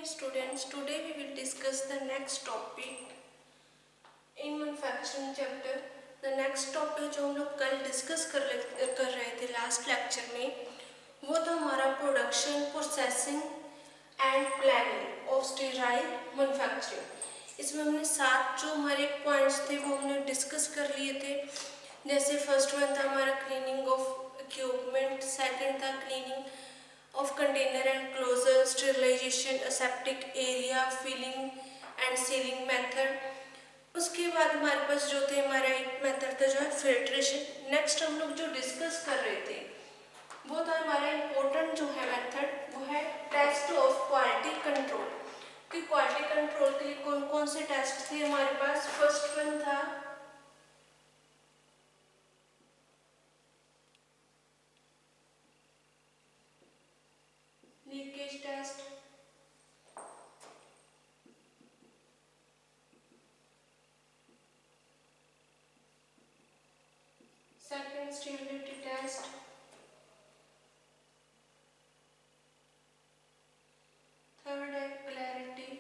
students, today we will discuss the next topic in manufacturing chapter. The next topic जो हम लोग कल discuss कर रहे थे लास्ट लेक्चर में, वो था हमारा production, processing and planning of sterile manufacturing. इसमें हमने 7 जो हमारे पॉइंट्स थे वो हमने डिस्कस कर लिए थे। जैसे फर्स्ट वन था हमारा क्लीनिंग ऑफ इक्विपमेंट, सेकंड था cleaning of container and closure, sterilization, aseptic area, filling and sealing method। उसके बाद हमारे पास जो थे हमारा एक मेथड था जो है फिल्ट्रेशन। नेक्स्ट हम लोग जो डिस्कस कर रहे थे वो था हमारा इम्पोर्टेंट जो है मेथड, वो है टेस्ट ऑफ क्वालिटी कंट्रोल। कि क्वालिटी कंट्रोल के लिए कौन कौन से टेस्ट थे हमारे पास। फर्स्ट वन था leakage test, second stability test, third है क्लैरिटी,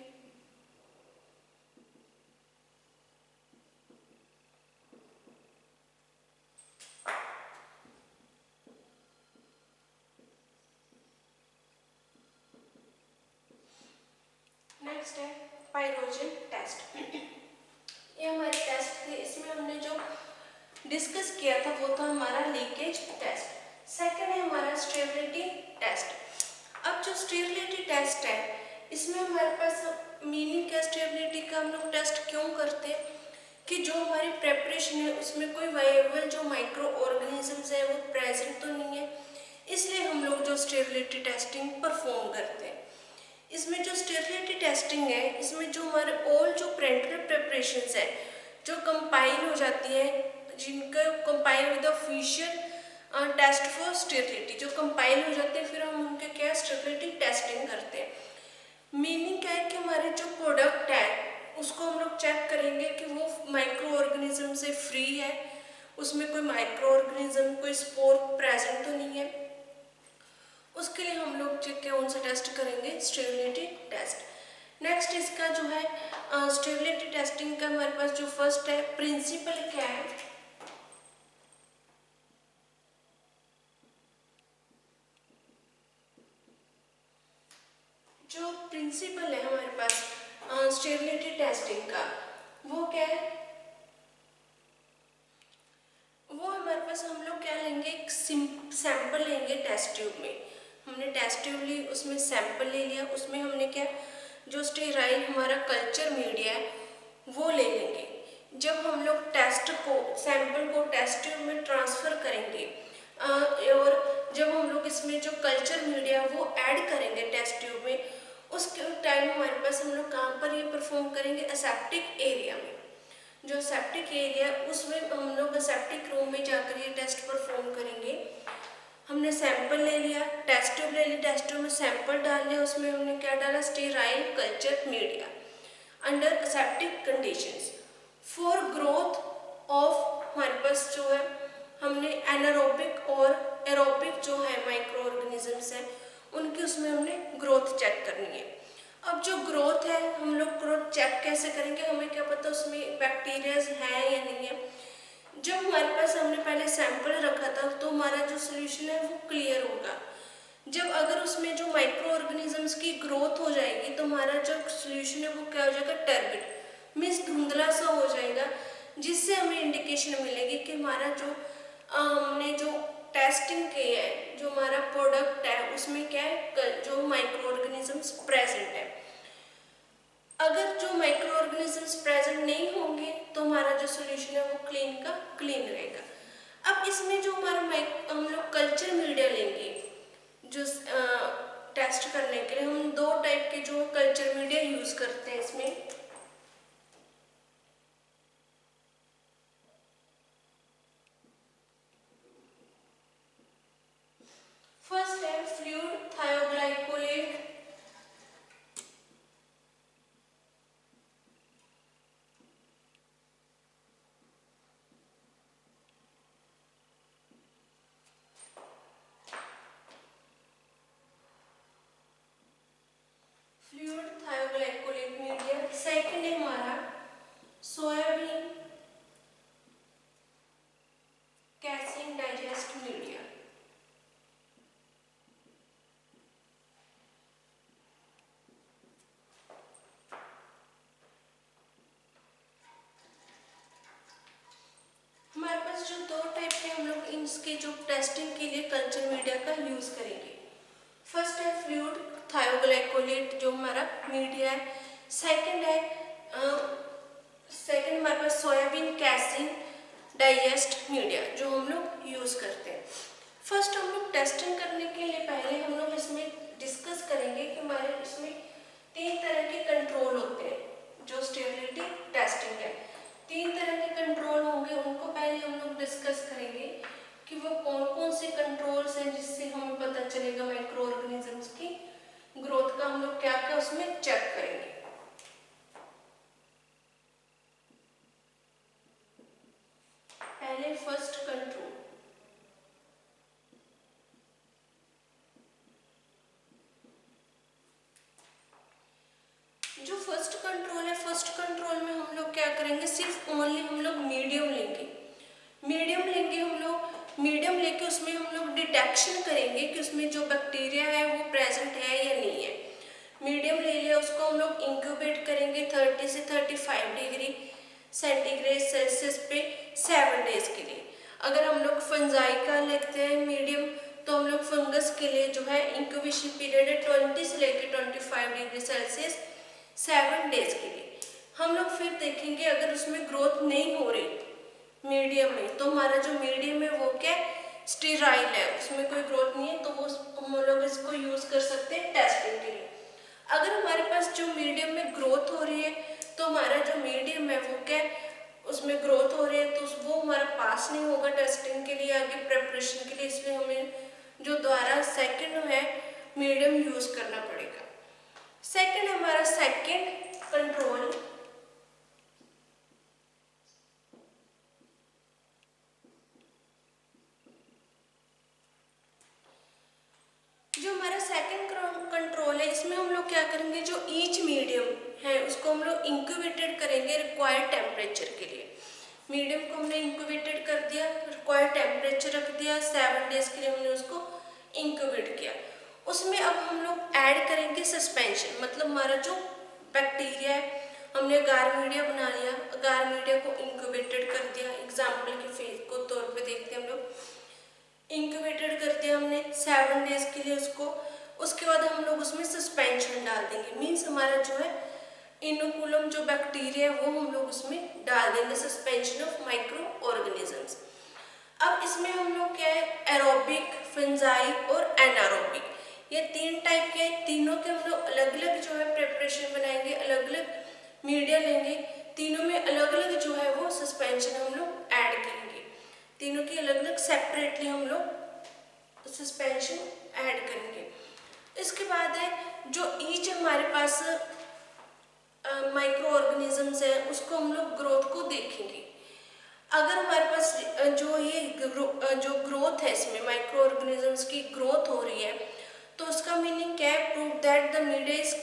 नेक्स्ट है पाइरोजन टेस्ट। ये हमारे टेस्ट थे। इसमें हमने जो डिस्कस किया था वो था हमारा लीकेज टेस्ट। सेकंड है हमारा स्टेबिलिटी टेस्ट। अब जो स्टेबिलिटी टेस्ट है इसमें हमारे पास मीनिंग क्या, स्टेबिलिटी का हम लोग टेस्ट क्यों करते हैं कि जो हमारी प्रेपरेशन है उसमें कोई वायबल जो माइक्रो ऑर्गेनिजम्स है वो प्रेजेंट तो नहीं है, इसलिए हम लोग जो स्टेबिलिटी टेस्टिंग परफॉर्म करते हैं। इसमें जो स्टेबिलिटी टेस्टिंग है इसमें जो हमारे ऑल जो पेरेंटल प्रिपरेशंस है जो कंपाइल हो जाती है, जिनका compile with official test for stability, जो कंपाइल हो जाते हैं फिर हम उनके क्या स्टेबिलिटी टेस्टिंग करते हैं। मीनिंग क्या है कि हमारे जो प्रोडक्ट है उसको हम लोग चेक करेंगे कि वो माइक्रो ऑर्गेनिज्म से फ्री है, उसमें कोई माइक्रो ऑर्गेनिज्म कोई स्पोर प्रेजेंट तो नहीं है। उसके लिए हम लोग कौन सा टेस्ट करेंगे, स्टेबिलिटी टेस्ट। नेक्स्ट इसका जो है स्टेबिलिटी टेस्टिंग का हमारे पास जो फर्स्ट है प्रिंसिपल क्या है, जो प्रिंसिपल है हमारे पास स्टेबिलिटी टेस्टिंग का वो क्या है, वो हमारे पास हम लोग क्या लेंगे, एक सैंपल लेंगे टेस्ट ट्यूब में। हमने टेस्ट ट्यूब ली, उसमें सैंपल ले लिया, उसमें हमने क्या जो स्टेराइल हमारा कल्चर मीडिया है वो ले लेंगे। जब हम लोग टेस्ट को सैंपल को टेस्ट ट्यूब में ट्रांसफ़र करेंगे और जब हम लोग इसमें जो कल्चर मीडिया वो ऐड करेंगे टेस्ट ट्यूब में, उसके टाइम हमारे पास हम लोग कहाँ पर ये परफॉर्म करेंगे, असेप्टिक एरिया में। जो सेप्टिक एरिया उसमें हम लोग सेप्टिक रूम में जाकर ये टेस्ट परफॉर्म करेंगे। हमने सैंपल ले लिया, टेस्ट ट्यूब ले ली, टेस्ट ट्यूब में सैंपल डाल लिया, उसमें हमने क्या डाला, sterile culture media under aseptic conditions for growth of हमारे पास जो है हमने एनारोबिक और एरोबिक जो है माइक्रो ऑर्गेनिजम्स हैं उनकी उसमें हमने ग्रोथ चेक करनी है। अब जो ग्रोथ है हम लोग ग्रोथ चेक कैसे करेंगे, हमें क्या पता उसमें बैक्टीरियाज है या नहीं है। जब हमारे पास हमने पहले सैंपल रखा था तो हमारा जो सोल्यूशन है वो क्लियर होगा। जब अगर उसमें जो माइक्रो ऑर्गेनिजम्स की ग्रोथ हो जाएगी तो हमारा जो सोल्यूशन है वो क्या हो जाएगा, टर्बिड मीन्स धुंधला सा हो जाएगा, जिससे हमें इंडिकेशन मिलेगी कि हमारा जो हमने जो टेस्टिंग की है जो हमारा प्रोडक्ट है उसमें क्या है, जो माइक्रो ऑर्गेनिजम्स प्रेजेंट है। अगर जो माइक्रो ऑर्गेनिजम्स प्रेजेंट नहीं होंगे तो हमारा जो सोल्यूशन है वो क्लीन का क्लीन रहेगा। अब इसमें जो हमारा हम लोग कल्चर मीडिया लेंगे जो टेस्ट करने के लिए, हम 2 टाइप के जो कल्चर मीडिया यूज करते हैं इसमें। फर्स्ट है फ्लूइड थायोग्लाइकोलेट, इसके जो टेस्टिंग के लिए कल्चर मीडिया का यूज़ करेंगे। फर्स्ट है फ्लूइड थायोग्लाइकोलेट जो हमारा मीडिया है। सेकंड है हमारे पास सोयाबीन कैसिन डाइजेस्ट मीडिया जो हम लोग यूज़ करते हैं। फर्स्ट हम लोग टेस्टिंग करने के लिए पहले हम लोग इसमें डिस्कस करेंगे कि हमारे इसमें 3 तरह के कंट्रोल होते हैं जो स्टेबिलिटी टेस्टिंग है। 3 तरह के कंट्रोल होंगे, उनको पहले हम लोग डिस्कस करेंगे कि वो कौन कौन से कंट्रोल्स हैं जिससे हमें पता चलेगा माइक्रो ऑर्गेनिजम्स की ग्रोथ का हम लोग क्या क्या उसमें चेक करेंगे। पहले फर्स्ट कंट्रोल, जो फर्स्ट कंट्रोल है, फर्स्ट कंट्रोल में हम लोग क्या करेंगे, सिर्फ ओनली हम लोग मीडियम लेंगे। हम लोग मीडियम लेके उसमें हम लोग डिटेक्शन करेंगे कि उसमें जो बैक्टीरिया है वो प्रेजेंट है या नहीं है। मीडियम ले लिया, उसको हम लोग इंक्यूबेट करेंगे 30 से 35 डिग्री सेंटीग्रेड सेल्सियस पे 7 डेज के लिए। अगर हम लोग फंजाई का लेते हैं मीडियम, तो हम लोग फंगस के लिए जो है इंक्यूबेशन पीरियड है 20 से लेकर 25 डिग्री सेल्सियस 7 डेज के लिए। हम लोग फिर देखेंगे अगर उसमें ग्रोथ नहीं हो रही मीडियम में, तो हमारा जो मीडियम है वो क्या स्टेराइल है, उसमें कोई ग्रोथ नहीं है, तो वो हम लोग इसको यूज कर सकते हैं टेस्टिंग के लिए। अगर हमारे पास जो मीडियम में ग्रोथ हो रही है, तो हमारा जो मीडियम है वो क्या उसमें ग्रोथ हो रही है, तो वो हमारा पास नहीं होगा टेस्टिंग के लिए आगे प्रेपरेशन के लिए, इसलिए हमें जो दोबारा सेकेंड है मीडियम यूज करना पड़ेगा। सेकेंड हमारा सेकेंड कंट्रोल, जो हमारा सेकंड कंट्रोल है, इसमें हम लोग क्या करेंगे, जो ईच मीडियम है उसको हम लोग इंक्यूबेटेड करेंगे रिक्वायर्ड टेम्परेचर के लिए। मीडियम को हमने इंक्यूबेटेड कर दिया, रिक्वायर्ड टेम्परेचर रख दिया, 7 डेज के लिए हमने उसको इंक्यूबेट किया। उसमें अब हम लोग ऐड करेंगे सस्पेंशन, मतलब हमारा जो बैक्टीरिया है, हमने अगार मीडिया बना लिया, अगार मीडिया को इंक्यूबेटेड कर दिया, एग्जाम्पल के फेज को तौर पे देखते हैं हम लोग, इंक्यूबेटेड कर दिया हमने 7 डेज के लिए उसको। उसके बाद हम लोग उसमें सस्पेंशन डाल देंगे, मीन्स हमारा जो है इनोकुलम जो बैक्टीरिया है वो हम लोग उसमें डाल देंगे, सस्पेंशन ऑफ माइक्रो ऑर्गेनिजम्स। अब इसमें हम लोग क्या है, एरोबिक, फंजाई और एनारोबिक, ये 3 टाइप के हैं। तीनों के हम लोग अलग अलग जो है प्रिपरेशन बनाएंगे, अलग अलग मीडिया लेंगे, तीनों में अलग अलग जो है वो सस्पेंशन हम लोग ऐड करेंगे, तीनों की अलग अलग सेपरेटली हम लोग सस्पेंशन ऐड करेंगे। इसके बाद है जो ईच हमारे पास माइक्रो ऑर्गेनिजम्स है उसको हम लोग ग्रोथ को देखेंगे। अगर हमारे पास जो ये जो ग्रोथ है, इसमें माइक्रो ऑर्गेनिजम्स की ग्रोथ हो रही है, तो उसका मीनिंग क्या है, prove that the media is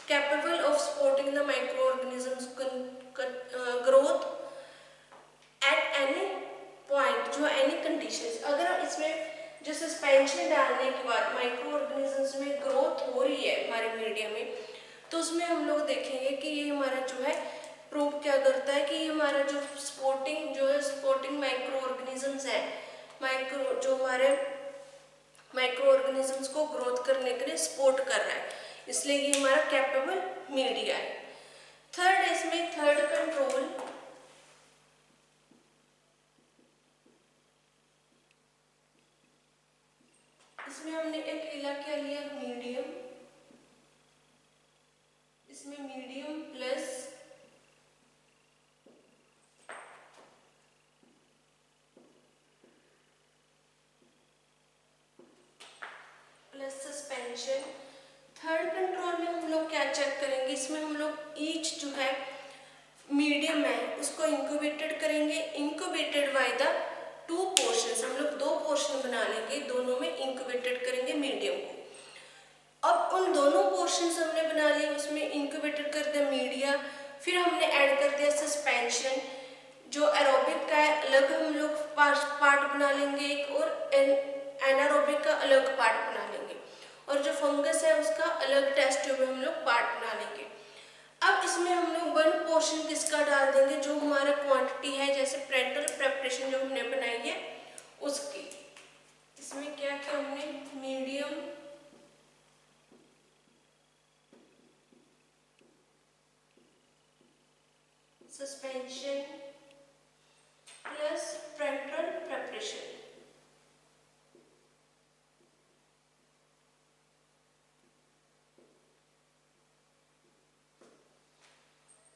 capable of supporting the micro organisms growth at any point, जो एनी कंडीशंस। अगर इसमें जो सस्पेंशन डालने के बाद माइक्रो ऑर्गेनिजम्स में ग्रोथ हो रही है हमारे मीडिया में, तो उसमें हम लोग देखेंगे कि ये हमारा जो है प्रूव क्या करता है कि ये हमारा जो सपोर्टिंग माइक्रो ऑर्गेनिजम्स है, जो हमारे माइक्रो ऑर्गेनिजम्स को ग्रोथ करने के लिए सपोर्ट कर रहा है, इसलिए ये हमारा कैपेबल मीडिया है। थर्ड है इसमें थर्ड कंट्रोल, इसमें हमने एक इलाका लिया मीडियम, इसमें medium plus suspension. Third control में हम लोग क्या चेक करेंगे, इसमें हम लोग ईच जो है मीडियम है उसको इंक्यूबेटेड करेंगे, इंक्यूबेटेड बाय द 2 पोर्शंस, हम लोग 2 पोर्शन बना लेंगे, दोनों में इंक्यूबेटेड करेंगे मीडियम को। अब उन दोनों पोर्शंस हमने बना लिए, उसमें इंक्यूबेटेड कर दिया मीडिया, फिर हमने ऐड कर दिया सस्पेंशन। जो एरोबिक का है अलग हम लोग पार्ट बना लेंगे एक, और एनारोबिक का अलग पार्ट बना लेंगे, और जो फंगस है उसका अलग टेस्ट ट्यूब में हम लोग पार्ट बना लेंगे। अब इसमें हम लोग 1 पोर्शन किसका डाल देंगे, जो हमारा क्वांटिटी है, जैसे पेरेंटल प्रेपरेशन जो हमने बनाई है उसकी। इसमें क्या किया हमने, medium suspension plus frontal preparation.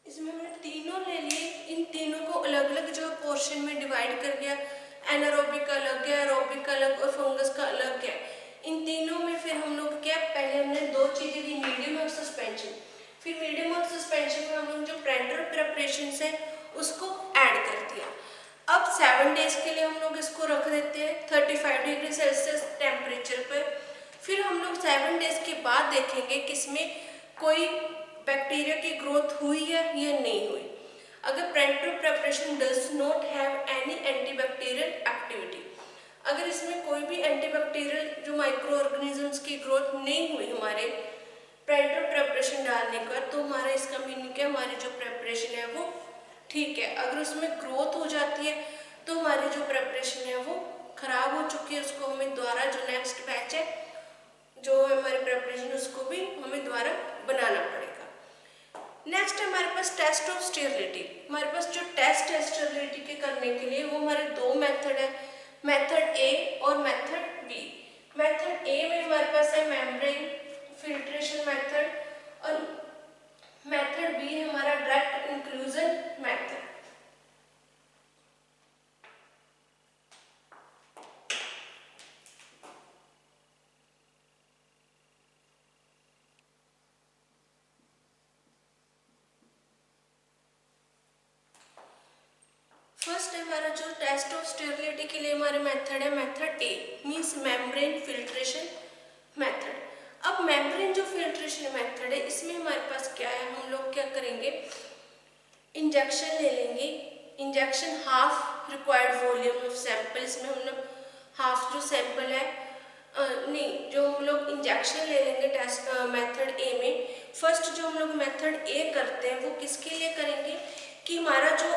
इसमें हमने तीनों ले लिए, इन तीनों को अलग अलग जो पोर्शन में डिवाइड कर दिया। एनारोबिक का अलग है, एरोबिक का अलग और फंगस का अलग है। इन तीनों में फिर हम लोग क्या, पहले हमने दो चीजें दी, मीडियम और सस्पेंशन। फिर मीडियम और सस्पेंशन में हम लोग जो प्रेंटर प्रेपरेशन है उसको ऐड कर दिया। अब 7 डेज के लिए हम लोग इसको रख देते हैं 35 डिग्री सेल्सियस टेम्परेचर पर। फिर हम लोग 7 डेज के बाद देखेंगे कि इसमें कोई बैक्टीरिया की ग्रोथ हुई है या नहीं हुई। अगर printer preparation does not have any antibacterial activity, अगर इसमें कोई भी एंटीबैक्टीरियल जो माइक्रो ऑर्गेनिजम्स की ग्रोथ नहीं हुई हमारे प्रेंटर प्रेपरेशन डालने का, तो हमारा इसका मीनिंग है हमारी जो प्रेपरेशन है वो ठीक है। अगर उसमें ग्रोथ हो जाती है तो हमारी जो प्रेपरेशन है वो खराब हो चुकी है, उसको हमें दोबारा जो नेक्स्ट बैच है जो हमारी प्रेपरेशन उसको भी हमें दोबारा बनाना पड़ेगा। नेक्स्ट हमारे पास टेस्ट ऑफ स्टेरिलिटी। हमारे पास जो टेस्ट है स्टेरिलिटी के करने के लिए वो हमारे दो मेथड है, मेथड ए और मेथड बी। मेथड ए में हमारे पास है मेम्ब्रेन फिल्ट्रेशन मेथड और मेथड बी है हमारा डायरेक्ट इंक्लूजन मेथड। फर्स्ट हमारा जो टेस्ट ऑफ स्टेरिलिटी के लिए हमारे मेथड है मेथड ए मींस मेम्ब्रेन फिल्ट्रेशन मेथड। अब मेम्ब्रेन जो फिल्ट्रेशन मेथड है इसमें हमारे पास क्या है, हम लोग क्या करेंगे, इंजेक्शन ले लेंगे। Injection half required volume of sample, इसमें हम लोग हाफ जो सैंपल है नहीं, जो हम लोग इंजेक्शन ले लेंगे टेस्ट मेथड ए में। फर्स्ट जो हम लोग मेथड ए करते हैं वो किसके लिए करेंगे कि हमारा जो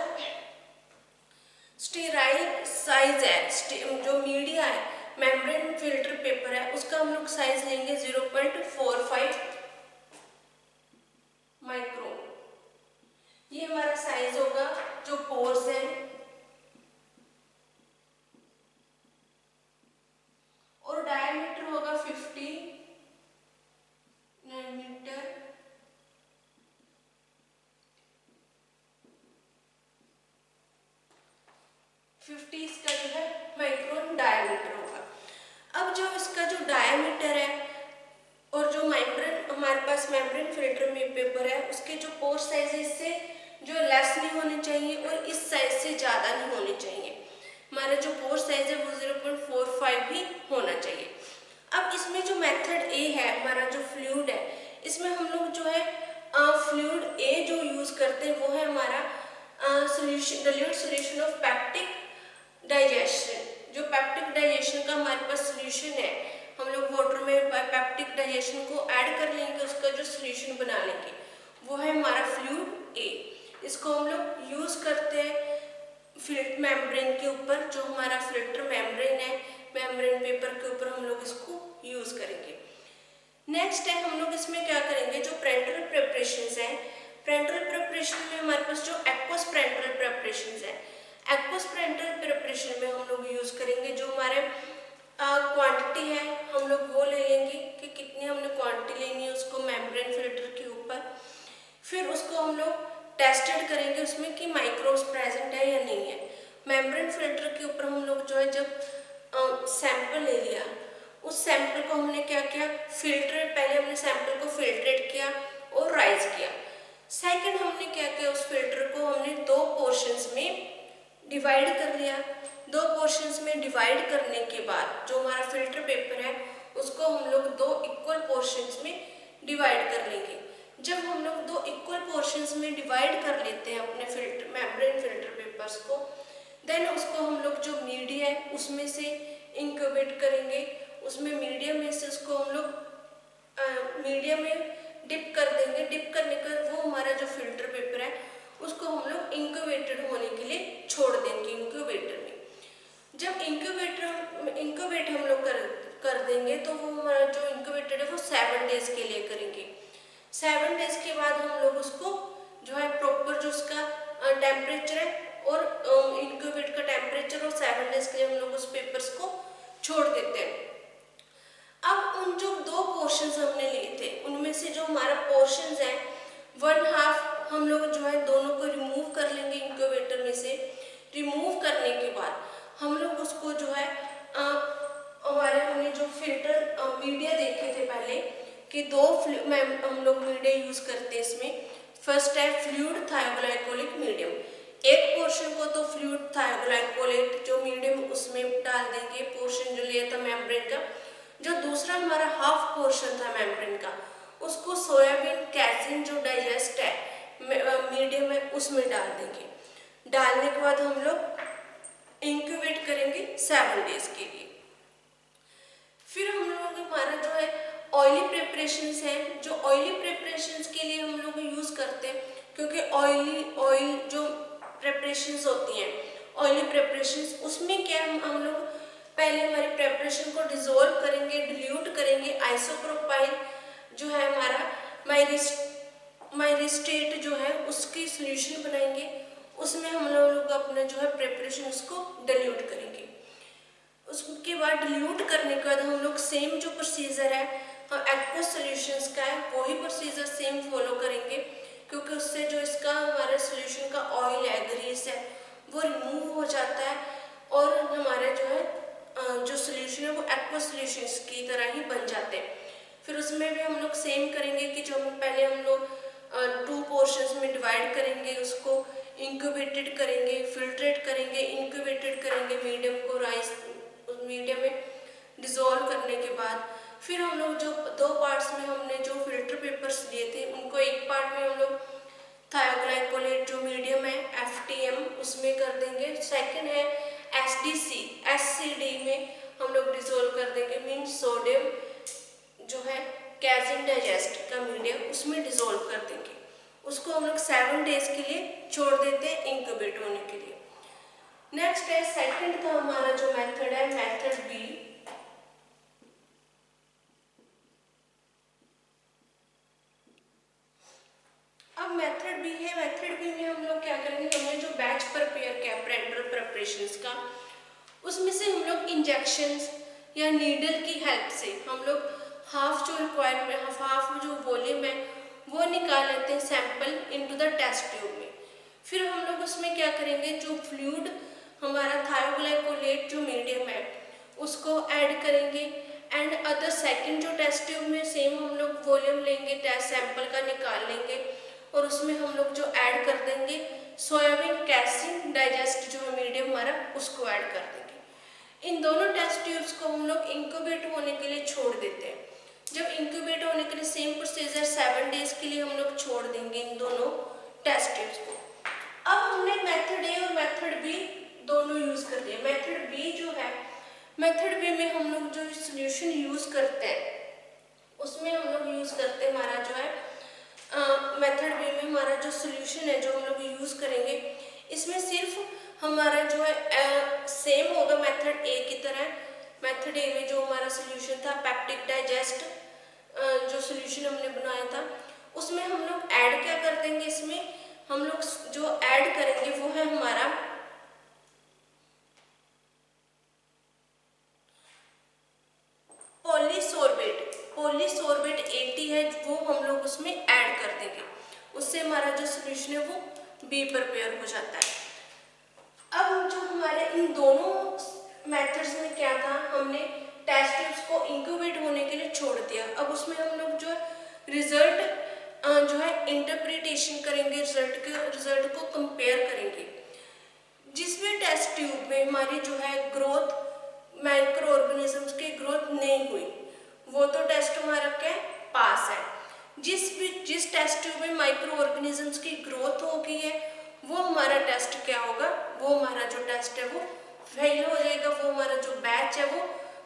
स्टेराइल साइज है, जो मीडिया है मेम्ब्रेन फिल्टर पेपर है उसका हम लोग साइज लेंगे 0.45 माइक्रोन। ये हमारा साइज होगा। जो पोर्स है और डायमीटर होगा 50 नैनोमीटर। इसका जो है माइक्रोन डायमीटर होगा। अब जो इसका जो डायमीटर है और जो मेम्ब्रेन हमारे पास मेम्ब्रेन फिल्टर में पेपर है उसके जो पोर साइज है इससे जो लेस नहीं होने चाहिए और इस साइज से ज़्यादा नहीं होने चाहिए। हमारा जो पोर साइज है वो 0.45 ही होना चाहिए। अब इसमें जो मेथड ए है हमारा जो फ्लूइड है इसमें हम लोग जो है फ्लूइड ए जो यूज़ करते हैं वो है हमारा solution dilute solution of peptic digestion. जो पेप्टिक डाइजेशन का हमारे पास सोल्यूशन है हम लोग वाटर में पेप्टिक डाइजेशन को ऐड कर लेंगे, उसका जो सोल्यूशन बना लेंगे वो है हमारा फ्लूइड ए। इसको हम लोग यूज़ करते हैं फिल्टर मेम्ब्रेन के ऊपर, जो हमारा फिल्टर मेम्ब्रेन है मेम्ब्रेन पेपर के ऊपर हम लोग इसको यूज़ करेंगे। नेक्स्ट है हम लोग इसमें क्या करेंगे, जो प्रेंटल प्रेपरेशंस हैं, प्रेंटल प्रेपरेशन में हमारे पास जो एक्वस प्रेंटल प्रेपरेशंस हैं, एक्वस प्रेंटल प्रेपरेशन में हम लोग यूज़ करेंगे जो हमारे क्वांटिटी है हम लोग वो ले लेंगे कि कितनी हमने क्वांटिटी लेनी है उसको मेम्ब्रेन फिल्टर के ऊपर। फिर उसको हम लोग टेस्टेड करेंगे उसमें कि माइक्रोब्स प्रेजेंट है या नहीं है। मेम्ब्रेन फिल्टर के ऊपर हम लोग जो है जब सैंपल ले लिया उस सैंपल को हमने क्या किया, फिल्टर, पहले हमने सैंपल को फिल्ट्रेट किया और राइज किया। सेकंड हमने क्या किया, उस फिल्टर को हमने दो पोर्शंस में डिवाइड कर लिया। दो पोर्शंस में डिवाइड करने के बाद जो हमारा फिल्टर पेपर है उसको हम लोग दो इक्वल पोर्शंस में डिवाइड कर लेंगे। जब हम लोग दो इक्वल पोर्शंस में डिवाइड कर लेते हैं अपने फिल्टर मेम्ब्रेन फिल्टर पेपर्स को, देन उसको हम लोग जो मीडिया है उसमें से इंक्यूबेट करेंगे। उसमें मीडिया में से उसको हम लोग मीडिया में डिप कर देंगे। डिप करने का वो हमारा जो फिल्टर पेपर है उसको हम लोग इंक्यूबेटेड होने के लिए छोड़ देंगे इंक्यूबेटर में। जब इंक्यूबेट हम लोग कर देंगे तो वो हमारा जो इंक्यूबेटेड है वो 7 डेज के लिए करेंगे। 7 डेज के बाद हम लोग उसको जो है प्रॉपर जो उसका टेम्परेचर है और इंक्यूबेट का टेम्परेचर और 7 डेज के लिए हम लोग उस पेपर्स को छोड़ देते हैं। अब उन जो 2 पोर्शंस हमने लिए थे उनमें से जो हमारा पोर्शंस है 1/2 हम लोग जो है दोनों को रिमूव कर लेंगे इंक्यूबेटर में से। रिमूव करने के बाद हम लोग उसको जो है हमारे हमने जो फिल्टर मीडिया देखे थे पहले कि 2 हम लोग मीडिया यूज करते हैं इसमें। फर्स्ट है फ्लूइड थायोग्लाइकोलिक मीडियम, एक पोर्शन को तो फ्लूइड थायोग्लाइकोलेट जो मीडियम उसमें डाल देंगे पोर्शन जो लिया था मेम्ब्रेन का। जो दूसरा हमारा हाफ पोर्शन था मेम्ब्रेन का उसको सोयाबीन कैसिन जो डाइजेस्ट है मीडियम है उसमें डाल देंगे। डालने के बाद हम लोग इंक्यूबेट करेंगे 7 डेज के लिए। फिर हम लोगों का हमारा जो है ऑयली प्रिपरेशंस है, जो ऑयली प्रिपरेशंस के लिए हम लोग यूज करते हैं क्योंकि ऑयल जो प्रिपरेशंस होती हैं ऑयली प्रिपरेशंस उसमें क्या हम लोग पहले हमारी प्रिपरेशन को डिसॉल्व करेंगे, डिल्यूट करेंगे। आइसोप्रोपाइल जो है हमारा माइरिस्टेट जो है उसकी सॉल्यूशन बनाएंगे, उसमें हम लोग अपना जो है प्रिपरेशन उसको डिल्यूट करेंगे। उसके बाद डिल्यूट करने के बाद हम लोग सेम जो प्रोसीजर है एक्वस सॉल्यूशंस का है वही प्रोसीजर सेम फॉलो करेंगे क्योंकि उससे जो इसका हमारे सॉल्यूशन का ऑयल है ग्रीस है वो रिमूव हो जाता है और हमारे जो है जो सॉल्यूशन है वो एक्वस सॉल्यूशंस की तरह ही बन जाते हैं। फिर उसमें भी हम लोग सेम करेंगे कि जो पहले हम लोग 2 पोर्शंस में डिवाइड करेंगे, उसको इंक्यूबेटेड करेंगे, फिल्ट्रेट करेंगे, इंक्यूबेटेड करेंगे मीडियम को राइस मीडियम में डिसॉल्व करने के बाद फिर हम लोग जो 2 पार्ट्स में हमने जो फिल्टर पेपर्स लिए थे उनको एक पार्ट में हम लोग थायोग्लाइकोलेट जो मीडियम है FTM उसमें कर देंगे। सेकंड है SCD में हम लोग डिसॉल्व कर देंगे, मीन्स सोडियम जो है कैसिन डाइजेस्ट का मीडियम उसमें डिसॉल्व कर देंगे। उसको हम लोग 7 डेज के लिए छोड़ देते हैं इंक्यूबेट होने के लिए। नेक्स्ट है सेकंड का हमारा जो मेथड है मेथड B। अब मेथड B है, मेथड B में हम लोग क्या करेंगे, हमने जो बैच प्रिपेयर किया पेरेंटल प्रिपरेशंस का उसमें से हम लोग इंजेक्शंस या नीडल की हेल्प से हम लोग हाफ जो रिक्वायरमेंट हाफ जो वॉल्यूम है वो निकाल लेते हैं sample into the test tube में। फिर हम लोग उसमें क्या करेंगे, जो फ्लूइड हमारा थायोग्लाइकोलेट जो मीडियम है उसको ऐड करेंगे एंड अदर सेकंड जो टेस्ट ट्यूब में सेम हम लोग वॉल्यूम लेंगे टेस्ट सैंपल का निकाल लेंगे और उसमें हम लोग जो ऐड कर देंगे सोयाबीन कैसिन डाइजेस्ट जो है मीडियम हमारा उसको ऐड कर देंगे। इन दोनों टेस्ट ट्यूब्स को हम लोग इंक्यूबेट होने के लिए छोड़ देते हैं। जब इंक्यूबेट होने के लिए सेम प्रोसीजर 7 डेज के लिए हम लोग छोड़ देंगे इन दोनों टेस्ट ट्यूब्स को। अब हमने मेथड A और मेथड B दोनों यूज कर दिए। मेथड B जो है मेथड B में हम लोग जो सॉल्यूशन यूज करते हैं उसमें हम लोग यूज करते हैं हमारा जो है मेथड B में हमारा जो सॉल्यूशन है जो हम लोग यूज करेंगे इसमें सिर्फ हमारा जो है सेम होगा मेथड A की तरह। मेथड A में जो हमारा सॉल्यूशन था पेप्टिक डाइजेस्ट जो सॉल्यूशन हमने बनाया था उसमें हम लोग ऐड क्या कर देंगे, इसमें हम लोग जो ऐड करेंगे वो है हमारा पॉलीसोर्बेट 80 है वो हम लोग उसमें ऐड कर देंगे, उससे हमारा जो सॉल्यूशन है वो B प्रिपेयर हो जाता है। अब जो हमारे इन दोनों मेथड्स में क्या था, हमने टेस्ट ट्यूब्स को इंक्यूबेट होने के लिए छोड़ दिया। अब उसमें हम लोग जो रिजल्ट जो है इंटरप्रिटेशन करेंगे, रिजल्ट को कंपेयर करेंगे। जिस भी टेस्ट ट्यूब में हमारी जो है ग्रोथ माइक्रो ऑर्गेनिजम्स की ग्रोथ नहीं हुई वो तो टेस्ट हमारा क्या पास है। जिस टेस्ट ट्यूब में माइक्रो ऑर्गेनिजम्स की ग्रोथ हो गई है वो हमारा टेस्ट क्या होगा, वो हमारा जो टेस्ट है वो फेल हो जाएगा। वो हमारा जो बैच है वो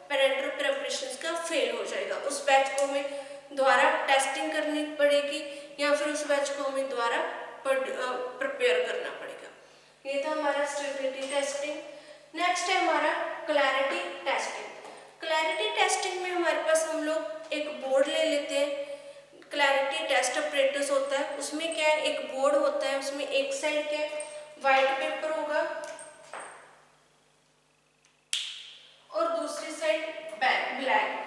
पेरेंटल प्रिपरेशंस का फेल हो जाएगा। उस बैच को हमें दोबारा टेस्टिंग करनी पड़ेगी या फिर उस बैच को हमें दोबारा प्रिपेयर करना पड़ेगा। ये था हमारा स्टेबिलिटी टेस्टिंग। नेक्स्ट है हमारा क्लैरिटी टेस्टिंग। क्लैरिटी टेस्टिंग में हमारे पास हम लोग एक बोर्ड ले लेते हैं। क्लैरिटी टेस्ट ऑपरेटर्स होता है, उसमें क्या है, एक बोर्ड होता है, उसमें एक साइड क्या है, व्हाइट पेपर होगा और दूसरी साइड ब्लैक।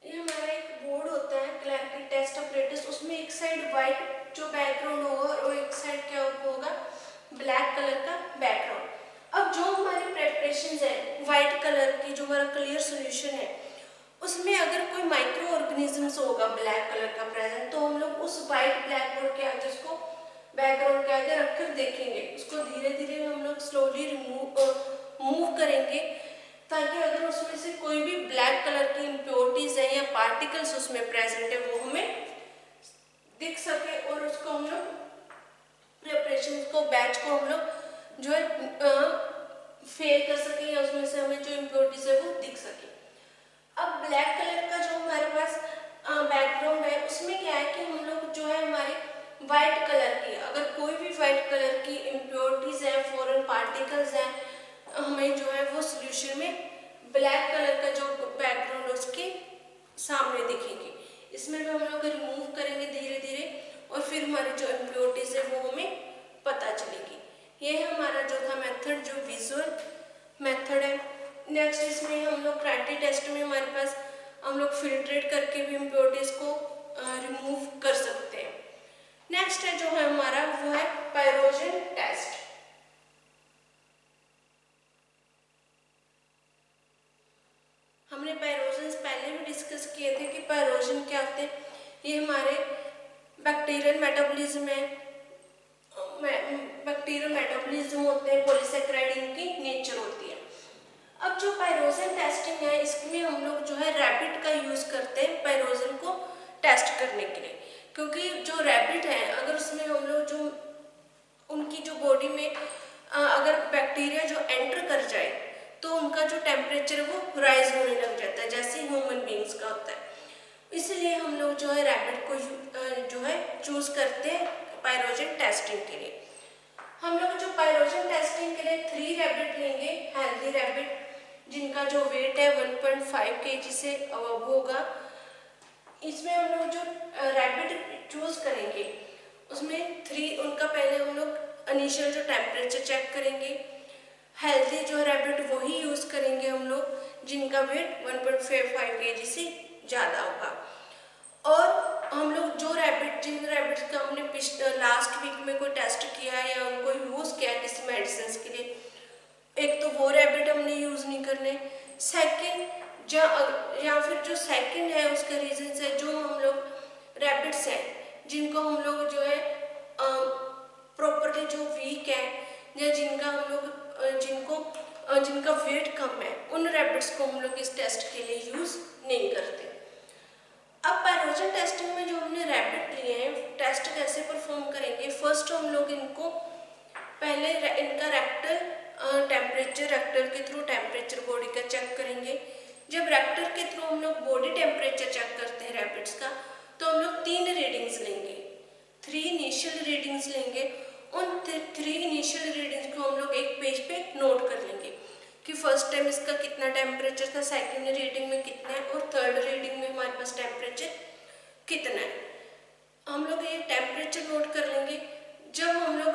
ये हमारा एक बोर्ड होता है क्लैरिटी टेस्ट ऑपरेटर्स, उसमें एक साइड व्हाइट जो बैकग्राउंड होगा और एक साइड क्या होगा, ब्लैक कलर का बैकग्राउंड। अब जो हमारी प्रेपरेशन है व्हाइट कलर की, जो हमारा क्लियर सोल्यूशन है, उसमें अगर कोई माइक्रो ऑर्गेनिजम्स होगा ब्लैक कलर का प्रेजेंट, तो हम लोग उस व्हाइट ब्लैक बोर्ड के आगे उसको बैकग्राउंड के आगे रखकर देखेंगे। उसको धीरे धीरे हम लोग स्लोली मूव करेंगे, ताकि अगर उसमें से कोई भी ब्लैक कलर की इम्प्योरिटीज है या पार्टिकल्स उसमें प्रेजेंट है वो हमें दिख सके, और उसको हम लोग प्रिपरेशन को बैच को हम लोग जो है फेल कर सके, या उसमें से हमें जो इम्प्योरिटीज है वो दिख सके। अब ब्लैक कलर का जो हमारे पास बैकग्राउंड है, उसमें क्या है कि हम लोग जो है हमारे व्हाइट कलर की, अगर कोई भी व्हाइट कलर की इम्प्योरिटीज है, फॉरेन पार्टिकल्स हैं, हमें जो है वो सोल्यूशन में ब्लैक कलर का जो बैकग्राउंड है उसके सामने दिखेंगे। इसमें भी हम लोग रिमूव करेंगे धीरे धीरे, और फिर हमारी जो इम्प्योरिटीज है वो हमें पता चलेगी। ये है हमारा जो था मेथड, जो विजुअल मेथड है। नेक्स्ट इसमें हम लोग क्लैरिटी टेस्ट में हमारे पास हम लोग फिल्ट्रेट करके भी इम्प्योरिटीज को रिमूव कर सकते हैं। नेक्स्ट है जो है हमारा वो है पायरोजन टेस्ट। हमने पायरोजन पहले भी डिस्कस किए थे कि पायरोजन क्या होते हैं। ये हमारे बैक्टीरियल मेटाबॉलिज्म है, बैक्टीरियल मेटाबॉलिज्म होते हैं, पॉलीसेकेराइड इनकी नेचर होती है। अब जो पायरोजन टेस्टिंग है, इसमें हम लोग जो है रैबिट का यूज करते हैं पायरोजन को टेस्ट करने के लिए, क्योंकि जो रैबिट है अगर उसमें हम लोग जो उनकी जो बॉडी में अगर बैक्टीरिया जो एंटर कर जाए तो उनका जो टेम्परेचर है वो राइज होने लग जाता है, जैसे ह्यूमन बींग्स का होता है। इसलिए हम लोग जो है रैबिट को जो है चूज करते हैं पायरोजन टेस्टिंग के लिए। हम लोग जो पायरोजन टेस्टिंग के लिए 3 रैबिट लेंगे, हेल्दी रैबिट, जिनका जो वेट है 1.5 kg से अबव होगा। इसमें हम लोग जो रैबिट चूज करेंगे उसमें 3 उनका पहले हम लोग इनिशियल जो टेम्परेचर चेक करेंगे। हेल्दी जो रैबिट वही यूज करेंगे हम लोग जिनका वेट 1.5 kg से ज़्यादा होगा। और हम लोग जो रैबिट जिन रैबिट्स का हमने लास्ट वीक में कोई टेस्ट किया है या उनको यूज़ किया है किसी मेडिसिन के लिए, एक तो वो रैबिट हमने यूज़ नहीं करने। सेकंड या फिर जो सेकंड है उसका रीजन है जो हम लोग रैबिट्स हैं जिनको हम लोग जो है प्रॉपरली जो वीक है या जिनका हम लोग जिनका वेट कम है, उन रैबिट्स को हम लोग इस टेस्ट के लिए यूज़ नहीं करते। अब पायरोजन टेस्टिंग में जो हमने रैबिट लिए हैं, टेस्ट कैसे परफॉर्म करेंगे। फर्स्ट हम लोग इनको पहले इनका रेक्टर के थ्रू टेम्परेचर बॉडी का चेक करेंगे। जब रेक्टर के थ्रू हम लोग बॉडी टेम्परेचर चेक करते हैं रैबिट्स का, तो हम लोग 3 रीडिंग्स लेंगे, 3 इनिशियल रीडिंग्स लेंगे। उन 3 इनिशियल रीडिंग्स को हम लोग एक पेज पे नोट कर लेंगे कि फर्स्ट टाइम इसका कितना टेम्परेचर था, सेकंड रीडिंग में कितना है और थर्ड रीडिंग में हमारे पास टेम्परेचर कितना है। हम लोग ये टेम्परेचर नोट कर लेंगे। जब हम लोग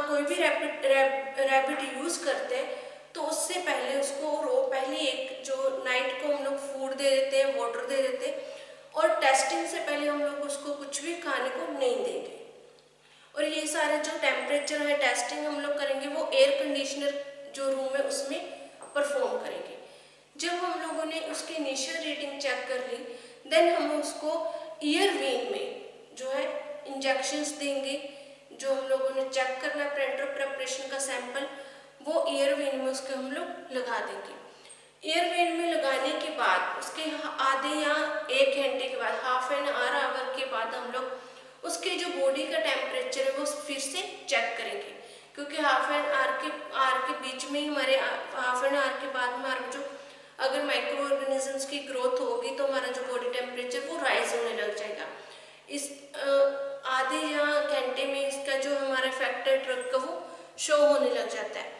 कोई भी रैबिट यूज़ करते हैं तो उससे पहले उसको पहले एक जो नाइट को हम लोग फूड दे देते हैं, वाटर दे देते हैं, और टेस्टिंग से पहले हम लोग उसको कुछ भी खाने को नहीं देंगे। और ये सारे जो टेम्परेचर है टेस्टिंग हम लोग करेंगे वो एयर कंडीशनर जो रूम है उसमें परफॉर्म करेंगे। जब हम लोगों ने उसकी इनिशियल रीडिंग चेक कर ली, देन हम उसको ईयर वेन में जो है इंजेक्शंस देंगे। जो हम लोगों ने चेक करना प्रिंटर प्रेपरेशन का सैंपल, वो ईयर वेन में उसके हम लोग लगा देंगे। एयरवेल में लगाने के बाद उसके आधे या 1 घंटे के बाद, हाफ एन आवर के बाद हम लोग उसके जो बॉडी का टेम्परेचर है वो फिर से चेक करेंगे, क्योंकि हाफ एन आवर के बीच में ही हमारे हाफ एन आवर के बाद हमारा जो अगर माइक्रो ऑर्गेनिजम्स की ग्रोथ होगी तो हमारा जो बॉडी टेम्परेचर वो राइज होने लग जाएगा। इस आधे या घंटे में इसका जो हमारा फैक्टर ड्रग का वो शो होने लग जाता है।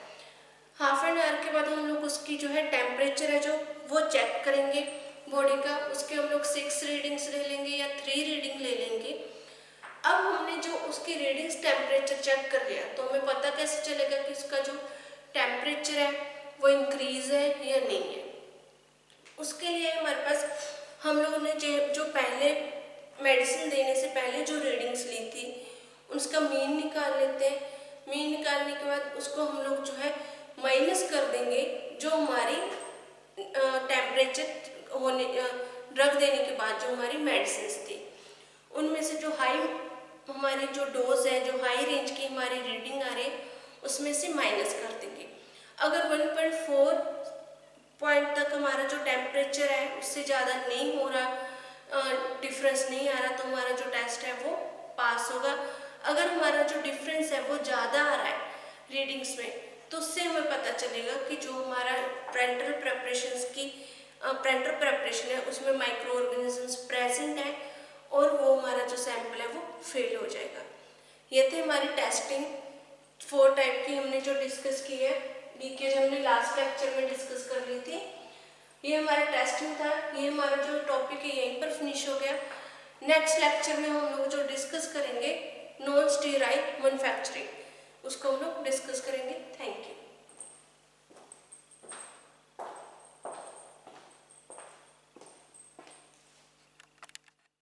हाफ एन आवर के बाद हम लोग उसकी जो है टेम्परेचर है जो वो चेक करेंगे बॉडी का। उसके हम लोग 6 रीडिंग्स ले लेंगे या 3 रीडिंग ले लेंगे। अब हमने जो उसकी रीडिंग्स टेम्परेचर चेक कर लिया तो हमें पता कैसे चलेगा कि उसका जो टेम्परेचर है वो इंक्रीज है या नहीं है। उसके लिए हमारे पास हम लोगों ने जो पहले मेडिसिन देने से पहले जो रीडिंग्स ली थी उसका मीन निकाल लेते हैं। मीन निकालने के बाद उसको हम लोग जो है माइनस कर देंगे जो हमारी टेम्परेचर होने ड्रग देने के बाद जो हमारी मेडिसिन थी उनमें से जो हाई हमारी जो डोज है, जो हाई रेंज की हमारी रीडिंग आ रही है उसमें से माइनस कर देंगे। अगर 1.4 पॉइंट तक हमारा जो टेम्परेचर है उससे ज़्यादा नहीं हो रहा, डिफरेंस नहीं आ रहा, तो हमारा जो टेस्ट है वो पास होगा। अगर हमारा जो डिफरेंस है वो ज़्यादा आ रहा है रीडिंग्स में तो उससे हमें पता चलेगा कि जो हमारा पेरेंटल प्रेपरेशन है उसमें माइक्रो ऑर्गेनिजम्स प्रेजेंट है और वो हमारा जो सैंपल है वो फेल हो जाएगा। ये थे हमारी टेस्टिंग 4 टाइप की हमने जो डिस्कस की है। लीकेज हमने लास्ट लेक्चर में डिस्कस कर ली थी। ये हमारा टेस्टिंग था। ये हमारा जो टॉपिक है यहीं पर फिनिश हो गया। नेक्स्ट लेक्चर में हम लोग जो डिस्कस करेंगे नॉन स्टेराइल मैन्युफैक्चरिंग।